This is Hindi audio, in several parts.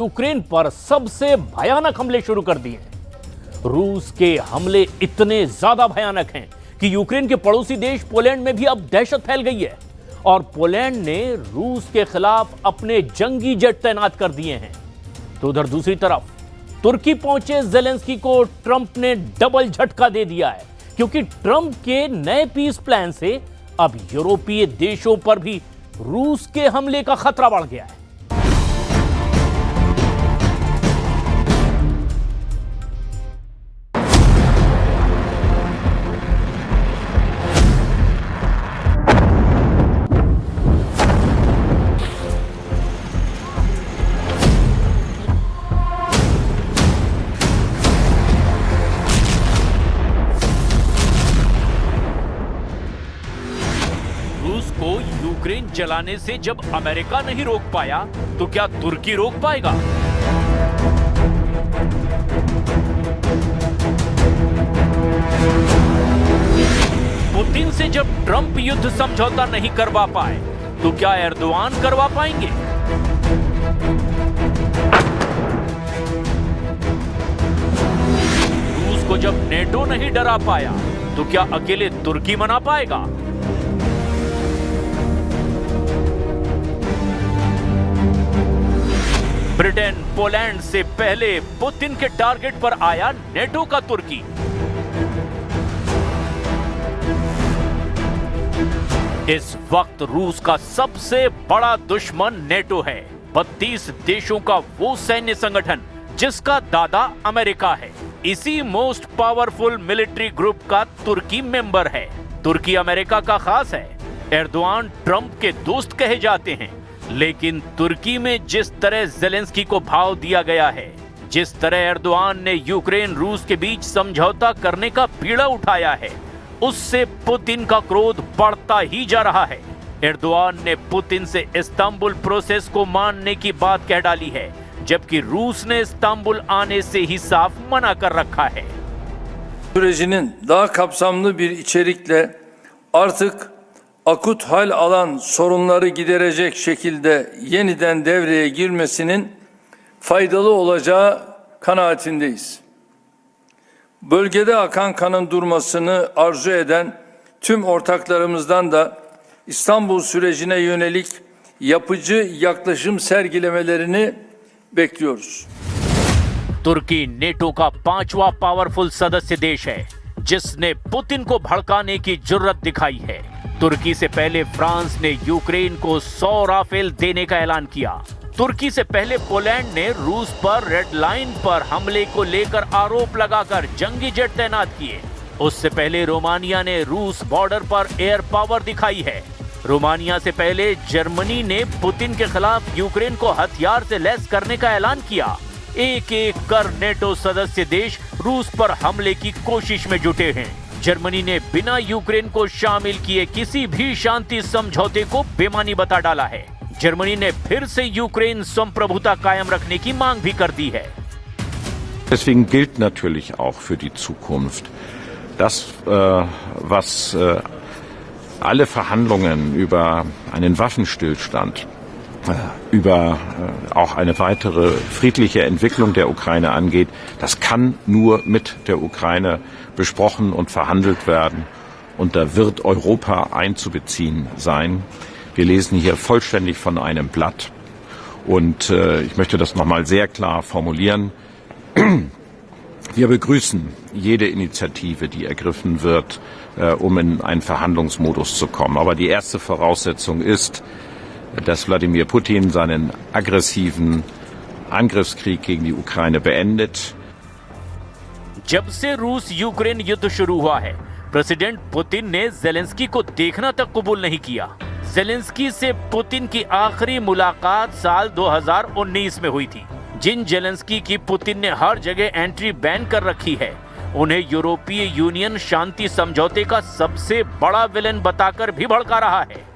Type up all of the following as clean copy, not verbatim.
यूक्रेन पर सबसे भयानक हमले शुरू कर दिए हैं। रूस के हमले इतने ज्यादा भयानक हैं कि यूक्रेन के पड़ोसी देश पोलैंड में भी अब दहशत फैल गई है और पोलैंड ने रूस के खिलाफ अपने जंगी जेट तैनात कर दिए हैं। तो उधर दूसरी तरफ तुर्की पहुंचे ज़ेलेंस्की को ट्रंप ने डबल झटका दे दिया है, क्योंकि ट्रंप के नए पीस प्लान से अब यूरोपीय देशों पर भी रूस के हमले का खतरा बढ़ गया है। रूस को यूक्रेन चलाने से जब अमेरिका नहीं रोक पाया तो क्या तुर्की रोक पाएगा? पुतिन से जब ट्रंप युद्ध समझौता नहीं करवा पाए तो क्या एर्दोआन करवा पाएंगे? रूस को जब नेटो नहीं डरा पाया तो क्या अकेले तुर्की मना पाएगा? ब्रिटेन पोलैंड से पहले पुतिन के टारगेट पर आया नेटो का तुर्की। इस वक्त रूस का सबसे बड़ा दुश्मन नेटो है, 32 देशों का वो सैन्य संगठन जिसका दादा अमेरिका है। इसी मोस्ट पावरफुल मिलिट्री ग्रुप का तुर्की मेंबर है। तुर्की अमेरिका का खास है। एर्दोआन ट्रंप के दोस्त कहे जाते हैं, लेकिन तुर्की में जिस तरह ज़ेलेंस्की को भाव दिया गया है, जिस तरह एर्दोआन ने यूक्रेन रूस के बीच समझौता करने का पीड़ा उठाया है, उससे पुतिन का क्रोध बढ़ता ही जा रहा है। एर्दोआन ने पुतिन से इस्तांबुल प्रोसेस को मानने की बात कह डाली है, जबकि रूस ने इस्तांबुल आने से ही साफ मना कर रखा है। Sürecinin daha kapsamlı bir içerikle artık akut hal alan sorunları giderecek şekilde yeniden devreye girmesinin faydalı olacağı kanaatindeyiz. Bölgede akan kanın durmasını arzu eden tüm ortaklarımızdan da İstanbul sürecine yönelik yapıcı yaklaşım sergilemelerini bekliyoruz. तुर्की नेटो का 5वां पावरफुल सदस्य देश है, जिसने पुतिन को भड़काने की जुर्रत दिखाई है। तुर्की से पहले फ्रांस ने यूक्रेन को 100 राफेल देने का ऐलान किया। तुर्की से पहले पोलैंड ने रूस पर रेड लाइन पर हमले को लेकर आरोप लगाकर जंगी जेट तैनात किए। उससे पहले रोमानिया ने रूस बॉर्डर पर एयर पावर दिखाई है। रोमानिया से पहले जर्मनी ने पुतिन के खिलाफ यूक्रेन को हथियार से लैस करने का ऐलान किया। एक एक कर नेटो सदस्य देश रूस पर हमले की कोशिश में जुटे हैं। जर्मनी ने बिना यूक्रेन को शामिल किए किसी भी शांति समझौते को बेमानी बता डाला है। जर्मनी ने फिर से यूक्रेन संप्रभुता कायम रखने की मांग भी कर दी है। Deswegen gilt natürlich auch für die Zukunft das, was alle Verhandlungen über einen Waffenstillstand, über auch eine weitere friedliche Entwicklung der Ukraine angeht, das kann nur mit der Ukraine besprochen und verhandelt werden. Und da wird Europa einzubeziehen sein. Wir lesen hier vollständig von einem Blatt. Und ich möchte das nochmal sehr klar formulieren. Wir begrüßen jede Initiative, die ergriffen wird, um in einen Verhandlungsmodus zu kommen. Aber die erste Voraussetzung ist, dass Wladimir Putin seinen aggressiven Angriffskrieg gegen die Ukraine beendet. जब से रूस यूक्रेन युद्ध शुरू हुआ है, प्रेसिडेंट पुतिन ने ज़ेलेंस्की को देखना तक कबूल नहीं किया। ज़ेलेंस्की से पुतिन की आखिरी मुलाकात साल 2019 में हुई थी। जिन ज़ेलेंस्की की पुतिन ने हर जगह एंट्री बैन कर रखी है, उन्हें यूरोपीय यूनियन शांति समझौते का सबसे बड़ा विलेन बताकर भी भड़का रहा है।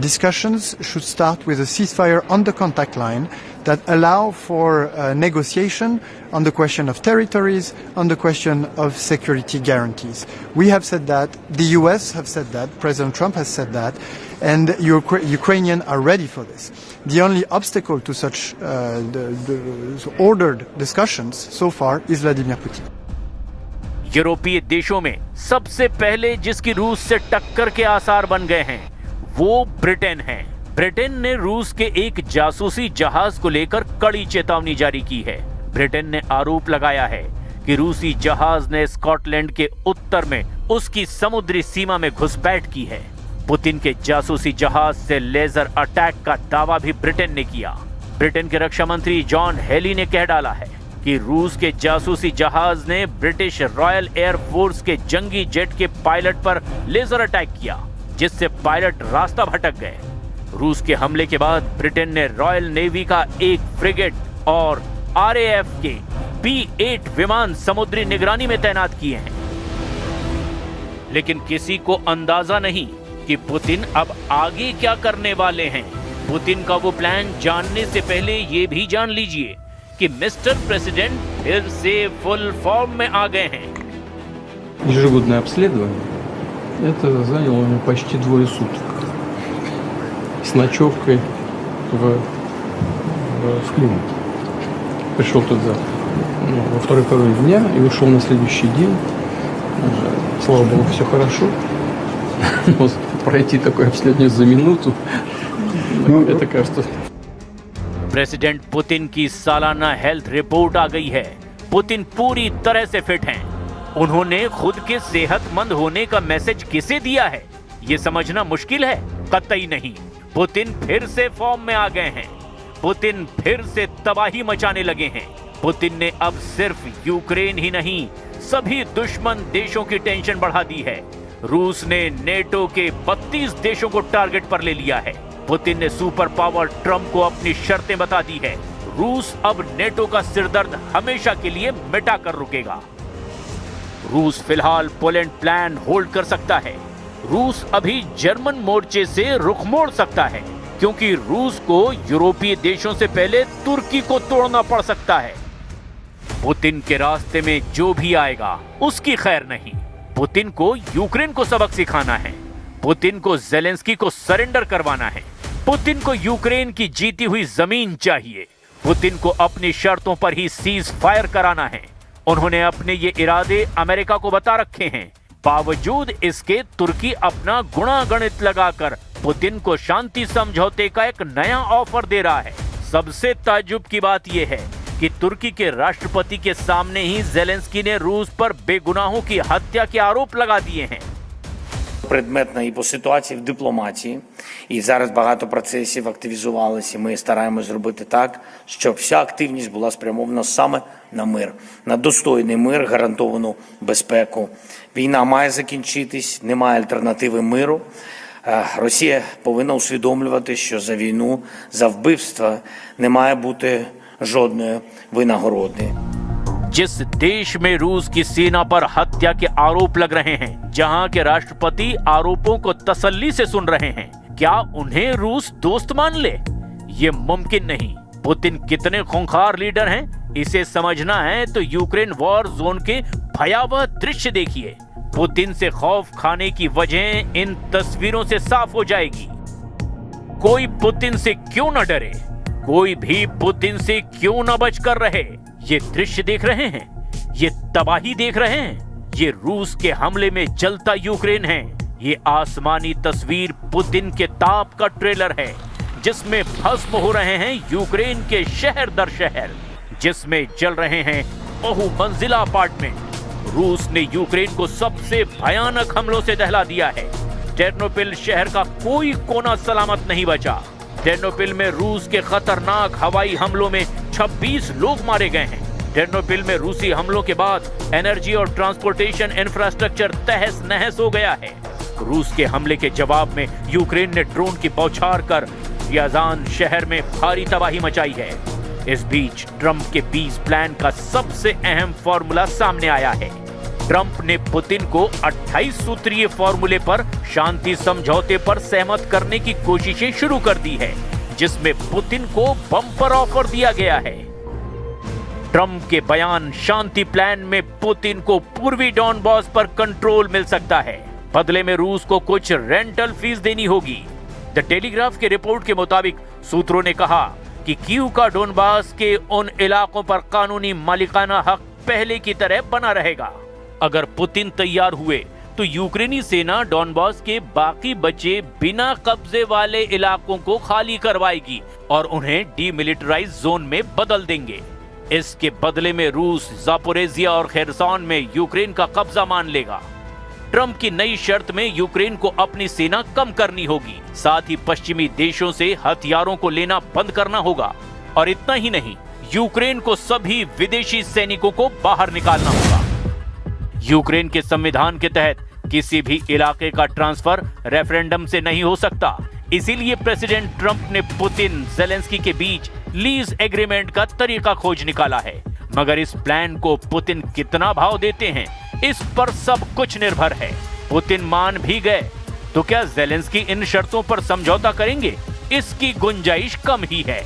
Discussions should start with a ceasefire on the contact line that allow for negotiation on the question of territories, on the question of security guarantees. We have said that, the US have said that, President Trump has said that, and Ukrainians are ready for this. The only obstacle to such the ordered discussions so far is Vladimir Putin. यूरोपीय देशों में सबसे पहले जिसकी रूस से टक्कर के आसार बन गए हैं वो ब्रिटेन है। ब्रिटेन ने रूस के एक जासूसी जहाज को लेकर कड़ी चेतावनी जारी की है। ब्रिटेन ने आरोप लगाया है कि रूसी जहाज ने स्कॉटलैंड के उत्तर में उसकी समुद्री सीमा में घुसपैठ की है। पुतिन के जासूसी जहाज से लेजर अटैक का दावा भी ब्रिटेन ने किया। ब्रिटेन के रक्षा मंत्री जॉन हेली ने कह डाला है कि रूस के जासूसी जहाज ने ब्रिटिश रॉयल एयर फोर्स के जंगी जेट के पायलट पर लेजर अटैक किया, जिससे पायलट रास्ता भटक गए। रूस के हमले के बाद ब्रिटेन ने रॉयल नेवी का एक फ्रिगेट और RAF के P-8 विमान समुद्री निगरानी में तैनात किए हैं। लेकिन किसी को अंदाजा नहीं कि पुतिन अब आगे क्या करने वाले हैं। पुतिन का वो प्लान जानने से पहले ये भी जान लीजिए कि मिस्टर प्रेसिडेंट फिर से फुल फॉर्म में आ गए हैं। Ежегодное обследование. Это заняло у меня почти 2 суток. С ночевкой в клинике. Пришел туда во второй половине дня и ушел на следующий день. Слава богу, все хорошо. Но пройти такое обследование за минуту, это кажется... प्रेसिडेंट पुतिन की सालाना हेल्थ रिपोर्ट आ गई है। पुतिन पूरी तरह से फिट हैं। उन्होंने खुद के सेहतमंद होने का मैसेज किसे दिया है, ये समझना मुश्किल है? कतई नहीं। पुतिन फिर से फॉर्म में आ गए हैं। पुतिन फिर से तबाही मचाने लगे हैं। पुतिन ने अब सिर्फ यूक्रेन ही नहीं, सभी दुश्मन देशों की टेंशन बढ़ा दी है। रूस ने नेटो के 32 देशों को टारगेट पर ले लिया है। पुतिन ने सुपर पावर ट्रंप को अपनी शर्तें बता दी है। रूस अब नेटो का सिरदर्द हमेशा के लिए मिटा कर रुकेगा। रूस फिलहाल पोलैंड प्लान होल्ड कर सकता है। रूस अभी जर्मन मोर्चे से रुख मोड़ सकता है, क्योंकि रूस को यूरोपीय देशों से पहले तुर्की को तोड़ना पड़ सकता है। पुतिन के रास्ते में जो भी आएगा उसकी खैर नहीं। पुतिन को यूक्रेन को सबक सिखाना है। पुतिन को ज़ेलेंस्की को सरेंडर करवाना है। पुतिन को यूक्रेन की जीती हुई जमीन चाहिए। पुतिन को अपनी शर्तों पर ही सीज फायर कराना है। उन्होंने अपने ये इरादे अमेरिका को बता रखे हैं। बावजूद इसके तुर्की अपना गुणागणित लगाकर पुतिन को शांति समझौते का एक नया ऑफर दे रहा है। सबसे ताज्जुब की बात यह है कि तुर्की के राष्ट्रपति के सामने ही ज़ेलेंस्की ने रूस पर बेगुनाहों की हत्या के आरोप लगा दिए हैं। Предметна і по ситуації в дипломатії. І зараз багато процесів активізувалися. Ми стараємось зробити так, щоб вся активність була спрямована саме на мир, на достойний мир, гарантовану безпеку. Війна має закінчитись, немає альтернативи миру. Росія повинна усвідомлювати, що за війну, за вбивства не має бути жодної винагороди. जिस देश में रूस की सेना पर हत्या के आरोप लग रहे हैं, जहां के राष्ट्रपति आरोपों को तसल्ली से सुन रहे हैं, क्या उन्हें रूस दोस्त मान ले? ये मुमकिन नहीं। पुतिन कितने खूंखार लीडर हैं, इसे समझना है तो यूक्रेन वॉर जोन के भयावह दृश्य देखिए। पुतिन से खौफ खाने की वजह इन तस्वीरों से साफ हो जाएगी। कोई पुतिन से क्यों न डरे, कोई भी पुतिन से क्यों न बचकर रहे। ये दृश्य देख रहे हैं, ये तबाही देख रहे हैं, ये रूस के हमले में जलता यूक्रेन है। ये आसमानी तस्वीर पुतिन के ताप का ट्रेलर है, जिसमें भस्म हो रहे हैं यूक्रेन के शहर दर शहर, जिसमें जल रहे हैं बहुमंजिला अपार्टमेंट। रूस ने यूक्रेन को सबसे भयानक हमलों से दहला दिया है। टेर्नोपिल शहर का कोई कोना सलामत नहीं बचा। टेर्नोपिल में रूस के खतरनाक हवाई हमलों में 26 लोग मारे गए हैं। टेर्नोपिल में रूसी हमलों के बाद एनर्जी और ट्रांसपोर्टेशन इंफ्रास्ट्रक्चर तहस नहस हो गया है। रूस के हमले के जवाब में यूक्रेन ने ड्रोन की बौछार कर रियाजान शहर में भारी तबाही मचाई है। इस बीच ट्रंप के पीस प्लान का सबसे अहम फॉर्मूला सामने आया है। ट्रंप ने पुतिन को 28 सूत्रीय फॉर्मूले पर शांति समझौते पर सहमत करने की कोशिशें शुरू कर दी है, जिसमें पुतिन को बम्पर ऑफर दिया गया है। ट्रंप के बयान शांति प्लान में पुतिन को पूर्वी डॉनबॉस पर कंट्रोल मिल सकता है। बदले में रूस को कुछ रेंटल फीस देनी होगी। द टेलीग्राफ के रिपोर्ट के मुताबिक सूत्रों ने कहा कि कीव का डोनबास के उन इलाकों पर कानूनी मालिकाना हक पहले की तरह बना रहेगा। अगर पुतिन तैयार हुए तो यूक्रेनी सेना डोनबास के बाकी बचे बिना कब्जे वाले इलाकों को खाली करवाएगी और उन्हें डीमिलिटराइज जोन में बदल देंगे। इसके बदले में रूस जापोरेजिया और खेरसॉन में यूक्रेन का कब्जा मान लेगा। ट्रंप की नई शर्त में यूक्रेन को अपनी सेना कम करनी होगी, साथ ही पश्चिमी देशों से हथियारों को लेना बंद करना होगा और इतना ही नहीं, यूक्रेन को सभी विदेशी सैनिकों को बाहर निकालना होगा। यूक्रेन के संविधान के तहत किसी भी इलाके का ट्रांसफर रेफरेंडम से नहीं हो सकता। इसीलिए प्रेसिडेंट ट्रंप ने पुतिन जेलेंस्की के बीच लीज एग्रीमेंट का तरीका खोज निकाला है। मगर इस प्लान को पुतिन कितना भाव देते हैं, इस पर सब कुछ निर्भर है। पुतिन मान भी गए तो क्या जेलेंस्की इन शर्तों पर समझौता करेंगे? इसकी गुंजाइश कम ही है,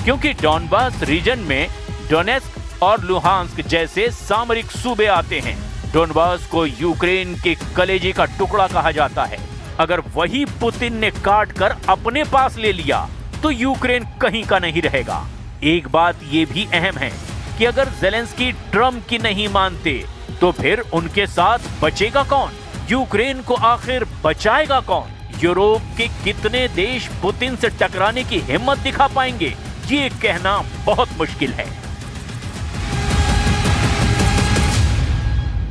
क्योंकि डोनबास रीजन में डोनेस्क और लुहांस्क जैसे सामरिक सूबे आते हैं। डोनबास को यूक्रेन के कलेजे का टुकड़ा कहा जाता है। अगर वही पुतिन ने काट कर अपने पास ले लिया तो यूक्रेन कहीं का नहीं रहेगा। एक बात ये भी अहम है कि अगर जेलेंस्की ट्रंप की नहीं मानते तो फिर उनके साथ बचेगा कौन? यूक्रेन को आखिर बचाएगा कौन? यूरोप के कितने देश पुतिन से टकराने की हिम्मत दिखा पाएंगे? ये कहना बहुत मुश्किल है।